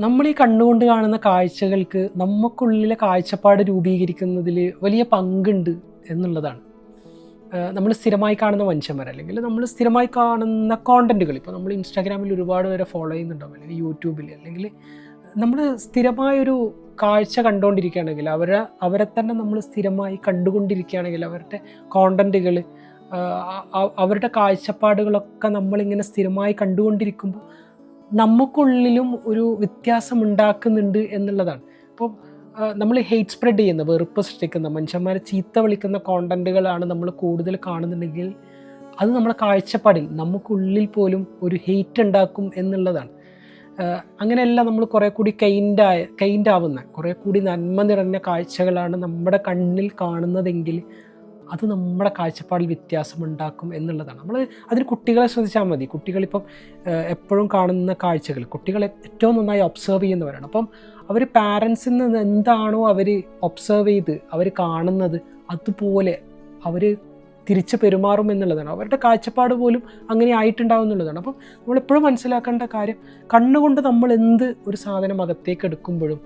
നമ്മൾ ഈ കണ്ണുകൊണ്ട് കാണുന്ന കാഴ്ചകൾക്ക് നമുക്കുള്ളിലെ കാഴ്ചപ്പാട് രൂപീകരിക്കുന്നതിൽ വലിയ പങ്കുണ്ട് എന്നുള്ളതാണ്. നമ്മൾ സ്ഥിരമായി കാണുന്ന മനുഷ്യന്മാർ, അല്ലെങ്കിൽ നമ്മൾ സ്ഥിരമായി കാണുന്ന കോണ്ടൻറ്റുകൾ, ഇപ്പോൾ നമ്മൾ ഇൻസ്റ്റാഗ്രാമിൽ ഒരുപാട് പേരെ ഫോളോ ചെയ്യുന്നുണ്ടാവും, അല്ലെങ്കിൽ യൂട്യൂബിൽ, അല്ലെങ്കിൽ നമ്മൾ സ്ഥിരമായൊരു കാഴ്ച കണ്ടുകൊണ്ടിരിക്കുകയാണെങ്കിൽ, അവരെ തന്നെ നമ്മൾ സ്ഥിരമായി കണ്ടുകൊണ്ടിരിക്കുകയാണെങ്കിൽ, അവരുടെ കോണ്ടൻറ്റുകൾ, അവരുടെ കാഴ്ചപ്പാടുകളൊക്കെ നമ്മളിങ്ങനെ സ്ഥിരമായി കണ്ടുകൊണ്ടിരിക്കുമ്പോൾ നമുക്കുള്ളിലും ഒരു വ്യത്യാസം ഉണ്ടാക്കുന്നുണ്ട് എന്നുള്ളതാണ്. അപ്പോൾ നമ്മൾ ഹെയ്റ്റ് സ്പ്രെഡ് ചെയ്യുന്ന, വെറുപ്പ് സൃഷ്ടിക്കുന്ന, മനുഷ്യന്മാരെ ചീത്ത വിളിക്കുന്ന കോണ്ടൻറ്റുകളാണ് നമ്മൾ കൂടുതൽ കാണുന്നുണ്ടെങ്കിൽ അത് നമ്മുടെ കാഴ്ചപ്പാടിൽ നമുക്കുള്ളിൽ പോലും ഒരു ഹെയ്റ്റ് ഉണ്ടാക്കും എന്നുള്ളതാണ്. അങ്ങനെയല്ല, നമ്മൾ കുറേ കൂടി കൈൻഡാവുന്ന, കുറേ കൂടി നന്മ നിറഞ്ഞ കാഴ്ചകളാണ് നമ്മുടെ കണ്ണിൽ കാണുന്നതെങ്കിൽ അത് നമ്മുടെ കാഴ്ചപ്പാടിൽ വ്യത്യാസമുണ്ടാക്കും എന്നുള്ളതാണ്. നമ്മൾ അതിന് കുട്ടികളെ ശ്രദ്ധിച്ചാൽ മതി. കുട്ടികളിപ്പം എപ്പോഴും കാണുന്ന കാഴ്ചകൾ, കുട്ടികളെ ഏറ്റവും നന്നായി ഒബ്സർവ് ചെയ്യുന്നവരാണ്. അപ്പം അവർ പാരൻസിൽ നിന്ന് എന്താണോ അവർ ഒബ്സർവ് ചെയ്ത് അവർ കാണുന്നത്, അതുപോലെ അവർ തിരിച്ച് പെരുമാറും എന്നുള്ളതാണ്. അവരുടെ കാഴ്ചപ്പാട് പോലും അങ്ങനെ ആയിട്ടുണ്ടാവും എന്നുള്ളതാണ്. അപ്പം നമ്മളെപ്പോഴും മനസ്സിലാക്കേണ്ട കാര്യം, കണ്ണുകൊണ്ട് നമ്മൾ എന്ത് ഒരു സാധനം അകത്തേക്ക് എടുക്കുമ്പോഴും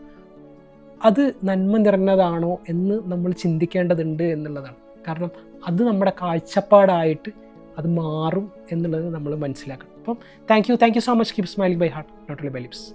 അത് നന്മ നിറഞ്ഞതാണോ എന്ന് നമ്മൾ ചിന്തിക്കേണ്ടതുണ്ട് എന്നുള്ളതാണ്. കാരണം അത് നമ്മുടെ കാഴ്ചപ്പാടായിട്ട് അത് മാറും എന്നുള്ളത് നമ്മൾ മനസ്സിലാക്കണം. അപ്പം thank you so much. Keep smiling by heart, not only by lips.